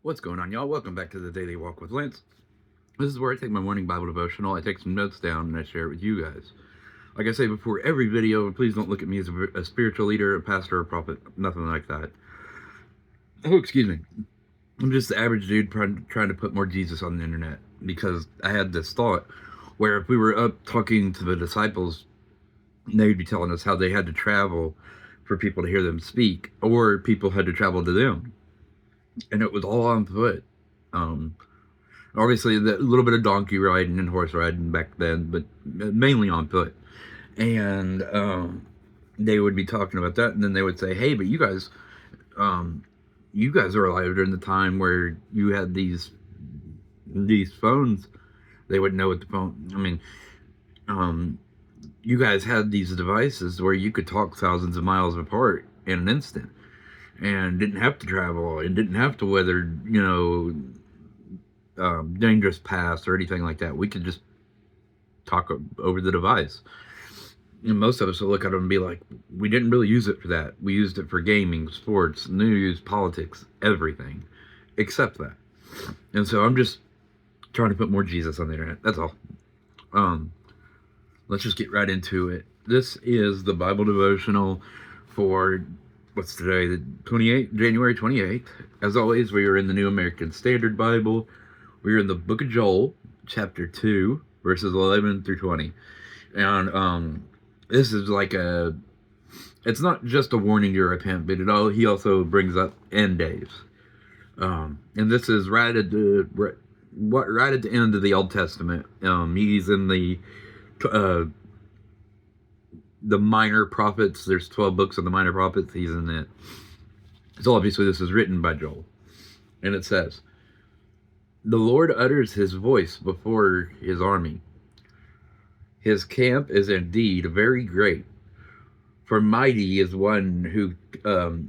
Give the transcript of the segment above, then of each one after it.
What's going on, y'all? Welcome back to the Daily Walk with Lance. This is where I take my morning Bible devotional, I take some notes down, and I share it with you guys. Like I say before every video, please don't look at me as a spiritual leader, a pastor, or a prophet, nothing like that. Oh, excuse me. I'm just the average dude trying to put more Jesus on the internet, because I had this thought where if we were up talking to the disciples, they'd be telling us how they had to travel for people to hear them speak, or people had to travel to them. And it was all on foot. Obviously, a little bit of donkey riding and horse riding back then, but mainly on foot. And they would be talking about that, and then they would say, "Hey, but you guys are alive during the time where you had these phones." They would know what the phone. I mean, you guys had these devices where you could talk thousands of miles apart in an instant, and didn't have to travel, and didn't have to weather, dangerous paths or anything like that. We could just talk over the device. And most of us will look at it and be like, we didn't really use it for that. We used it for gaming, sports, news, politics, everything except that. And so I'm just trying to put more Jesus on the internet. That's all. Let's just get right into it. This is the Bible devotional for what's today, the January 28th. As always, we are in the New American Standard Bible. We are in the book of Joel, chapter 2, verses 11 through 20. And this is like it's not just a warning to repent, but he also brings up end days. And this is right at the end of the Old Testament. He's in the minor prophets. There's 12 books of the minor prophets. He's in it. So obviously this is written by Joel. And it says, "The Lord utters his voice before his army. His camp is indeed very great. For mighty is one who I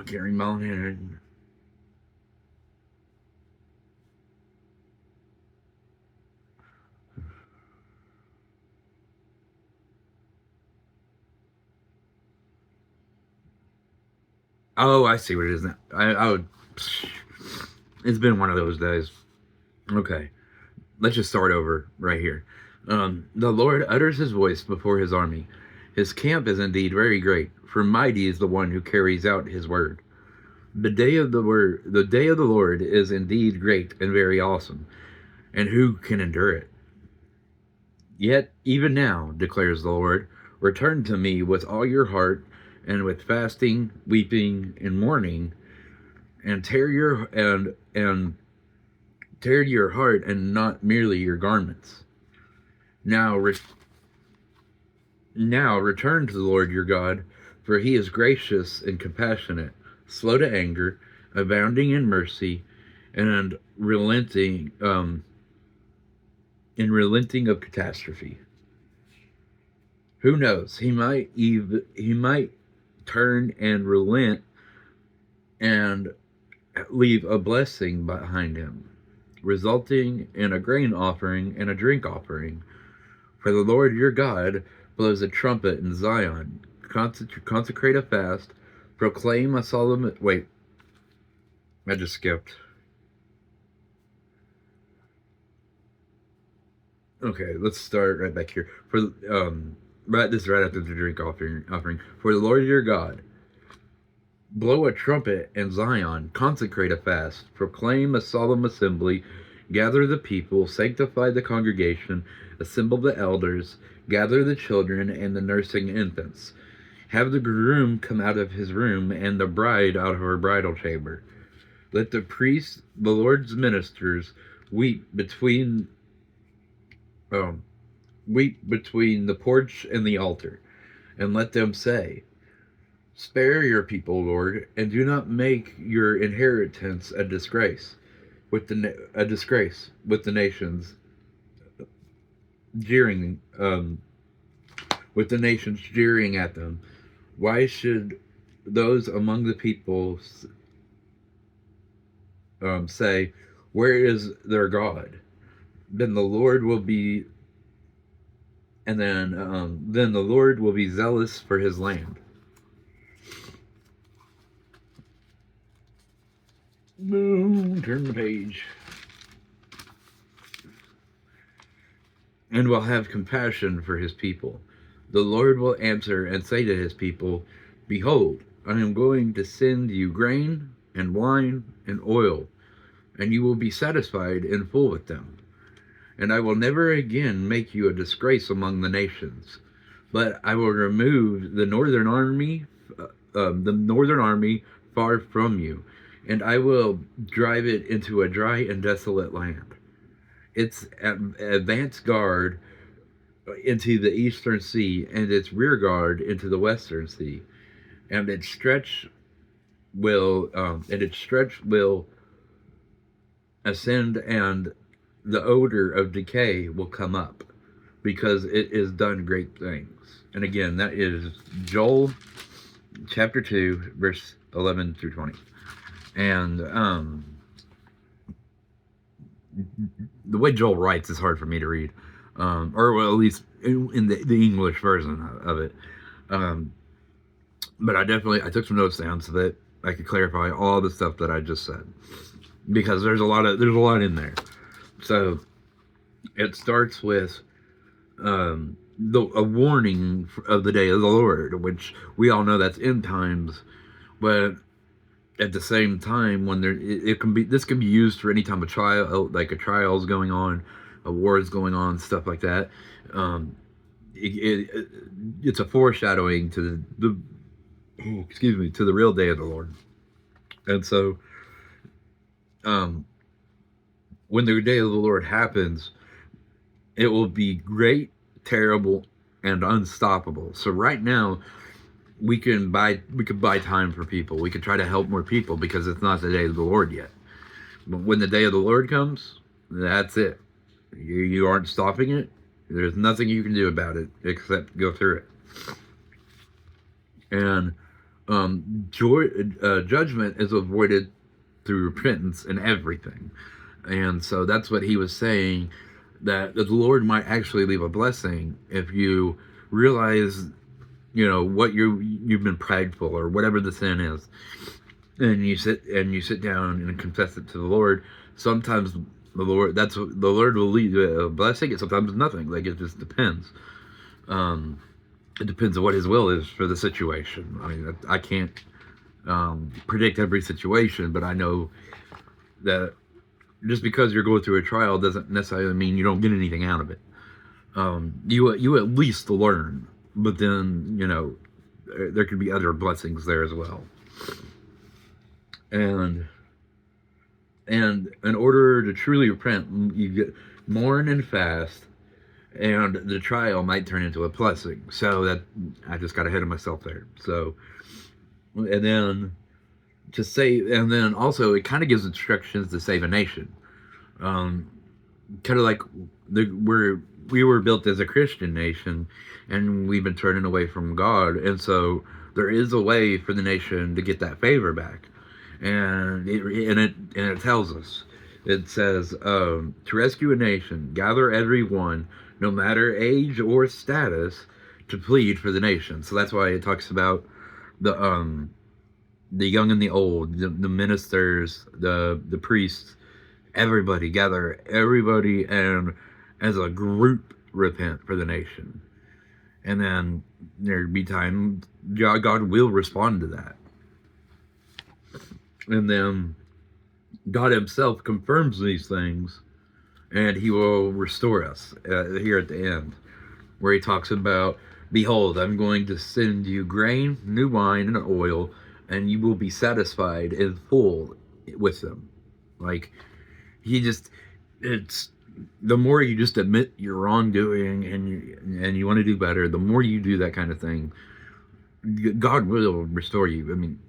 can't read my own hand. Oh, I see what it is now. I would. It's been one of those days. Okay, let's just start over right here. The Lord utters his voice before his army. His camp is indeed very great, for mighty is the one who carries out his word. The day of the Lord is indeed great and very awesome, and who can endure it? Yet even now, declares the Lord, return to me with all your heart, and with fasting, weeping, and mourning, and tear your heart, and not merely your garments. Now return to the Lord your God, for he is gracious and compassionate, slow to anger, abounding in mercy, and relenting of catastrophe. Who knows? He might turn and relent and leave a blessing behind him, resulting in a grain offering and a drink offering. For the Lord your God blows a trumpet in Zion. Consecrate a fast. Proclaim a solemn... Wait. I just skipped. Okay, let's start right back here. This is right after the drink offering. For the Lord your God, blow a trumpet in Zion, consecrate a fast, proclaim a solemn assembly, gather the people, sanctify the congregation, assemble the elders, gather the children and the nursing infants. Have the groom come out of his room, and the bride out of her bridal chamber. Let the priests, the Lord's ministers, weep between the porch and the altar, and let them say, spare your people, Lord, and do not make your inheritance a disgrace with the nations, jeering at them. Why should those among the people say, where is their God? Then the Lord will be zealous for his land. Boom, turn the page. And will have compassion for his people. The Lord will answer and say to his people, behold, I am going to send you grain and wine and oil, and you will be satisfied and full with them. And I will never again make you a disgrace among the nations, but I will remove the northern army far from you, and I will drive it into a dry and desolate land. Its advance guard into the eastern sea, and its rear guard into the western sea, and its stretch will ascend, and the odor of decay will come up, because it has done great things. And again, that is Joel chapter 2, verse 11 through 20. And the way Joel writes is hard for me to read, or well, at least in the English version of it. But I took some notes down so that I could clarify all the stuff that I just said, because there's a lot in there. So it starts with a warning of the day of the Lord, which we all know that's end times, but at the same time, when this can be used for any time a trial, like a trial is going on, a war is going on, stuff like that. It's a foreshadowing to the real day of the Lord. And so, when the day of the Lord happens, it will be great, terrible, and unstoppable. So right now, we could buy time for people. We could try to help more people because it's not the day of the Lord yet. But when the day of the Lord comes, that's it. You aren't stopping it. There's nothing you can do about it except go through it. And judgment is avoided through repentance and everything. And so that's what he was saying, that the Lord might actually leave a blessing if you realize, what you've been prideful or whatever the sin is, and you sit down and confess it to the Lord. Sometimes the Lord will lead a blessing, and sometimes nothing. Like, it just depends. It depends on what His will is for the situation. I mean, I can't predict every situation, but I know that just because you're going through a trial doesn't necessarily mean you don't get anything out of it. You at least learn, but then there could be other blessings there as well. And in order to truly repent, you get mourn and fast, and the trial might turn into a blessing. So that I just got ahead of myself there. So, and then also it kind of gives instructions to save a nation. Kind of like we were built as a Christian nation, and we've been turning away from God, and so there is a way for the nation to get that favor back. And it tells us, it says, to rescue a nation, gather everyone, no matter age or status, to plead for the nation. So that's why it talks about the young and the old, the ministers, the priests, everybody, and as a group repent for the nation. And then there'd be time God will respond to that. And then God Himself confirms these things, and He will restore us here at the end, where He talks about, behold, I'm going to send you grain, new wine, and oil, and you will be satisfied and full with them. Like, it's the more you just admit your wrongdoing and you want to do better, the more you do that kind of thing, God will restore you. I mean,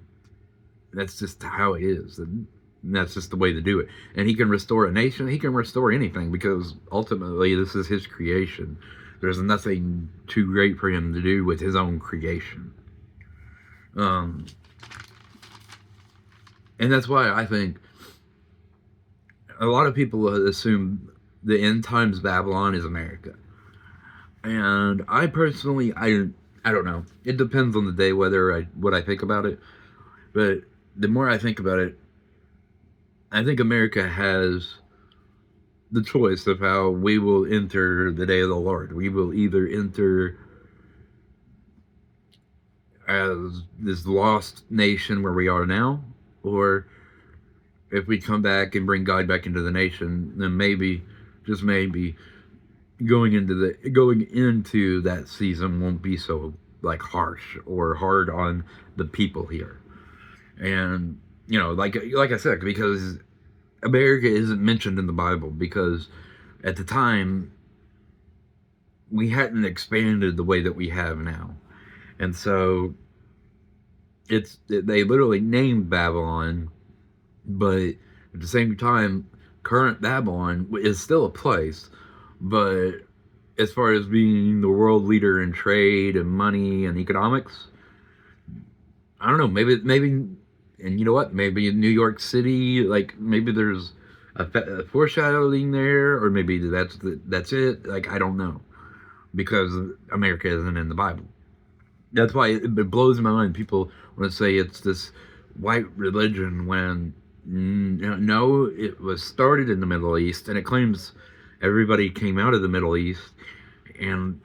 that's just how it is. And that's just the way to do it. And He can restore a nation. He can restore anything, because ultimately this is His creation. There's nothing too great for Him to do with His own creation. And that's why I think a lot of people assume the end times Babylon is America. And I personally, I don't know. It depends on the day what I think about it. But the more I think about it, I think America has the choice of how we will enter the day of the Lord. We will either enter as this lost nation where we are now, or if we come back and bring God back into the nation, then maybe, just maybe, going into that season won't be so like harsh or hard on the people here. And like I said, because America isn't mentioned in the Bible, because at the time we hadn't expanded the way that we have now. And so they literally named Babylon, but at the same time, current Babylon is still a place, but as far as being the world leader in trade and money and economics, I don't know. Maybe, and you know what? Maybe in New York City, like maybe there's a foreshadowing there, or maybe that's it. Like I don't know, because America isn't in the Bible. That's why it blows my mind. People want to say it's this white religion when no, it was started in the Middle East, and it claims everybody came out of the Middle East, and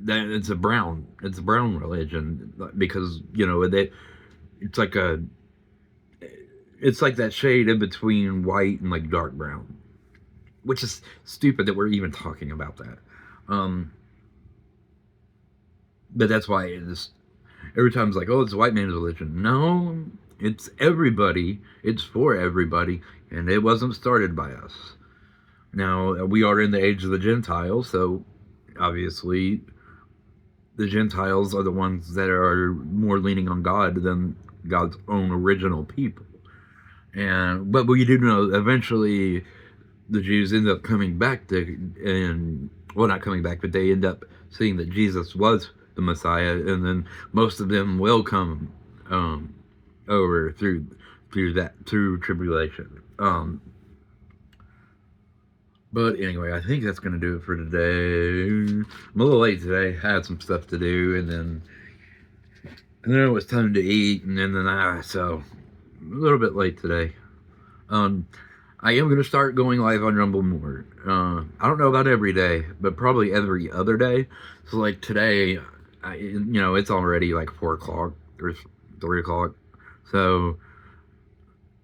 that it's a brown religion, because it's like a it's like that shade in between white and like dark brown, which is stupid that we're even talking about that. But that's why it's every time it's like, oh, it's a white man's religion. No, it's everybody. It's for everybody, and it wasn't started by us. Now we are in the age of the Gentiles, so obviously the Gentiles are the ones that are more leaning on God than God's own original people. But we do know eventually the Jews end up coming back not coming back, but they end up seeing that Jesus was the Messiah, and then most of them will come over through tribulation. But anyway, I think that's going to do it for today. I'm a little late today. I had some stuff to do, and then it was time to eat, and then so a little bit late today. I am going to start going live on Rumble more. I don't know about every day, but probably every other day. So like today, it's already like 4 o'clock or 3 o'clock. So,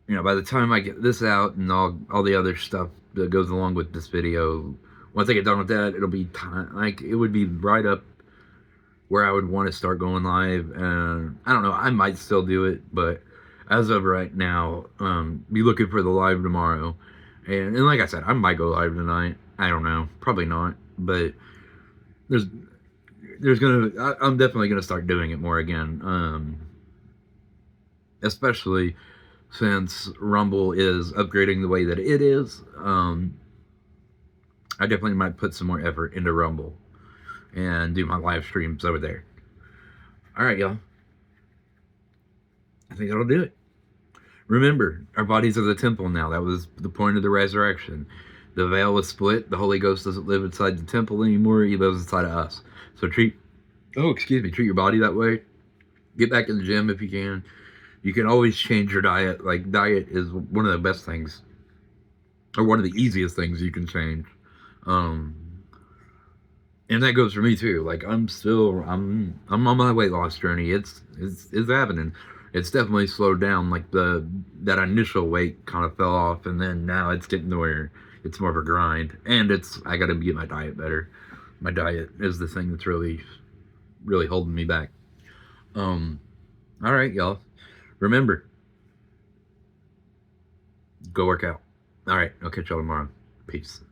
by the time I get this out and all the other stuff that goes along with this video, once I get done with that, it'll be time. Like it would be right up where I would want to start going live. And I don't know, I might still do it, but as of right now, be looking for the live tomorrow. And like I said, I might go live tonight. I don't know, probably not, but I'm definitely gonna start doing it more again. Especially since Rumble is upgrading the way that it is. I definitely might put some more effort into Rumble and do my live streams over there. All right, y'all. I think that'll do it. Remember, our bodies are the temple now. That was the point of the resurrection. The veil was split. The Holy Ghost doesn't live inside the temple anymore. He lives inside of us. So treat your body that way. Get back in the gym if you can. You can always change your diet. Like, diet is one of the best things, or one of the easiest things you can change. And that goes for me too. Like, I'm on my weight loss journey. It's happening. It's definitely slowed down. Like that initial weight kind of fell off, and then now it's getting to where it's more of a grind. And I got to get my diet better. My diet is the thing that's really, really holding me back. All right, y'all. Remember, go work out. All right, I'll catch y'all tomorrow. Peace.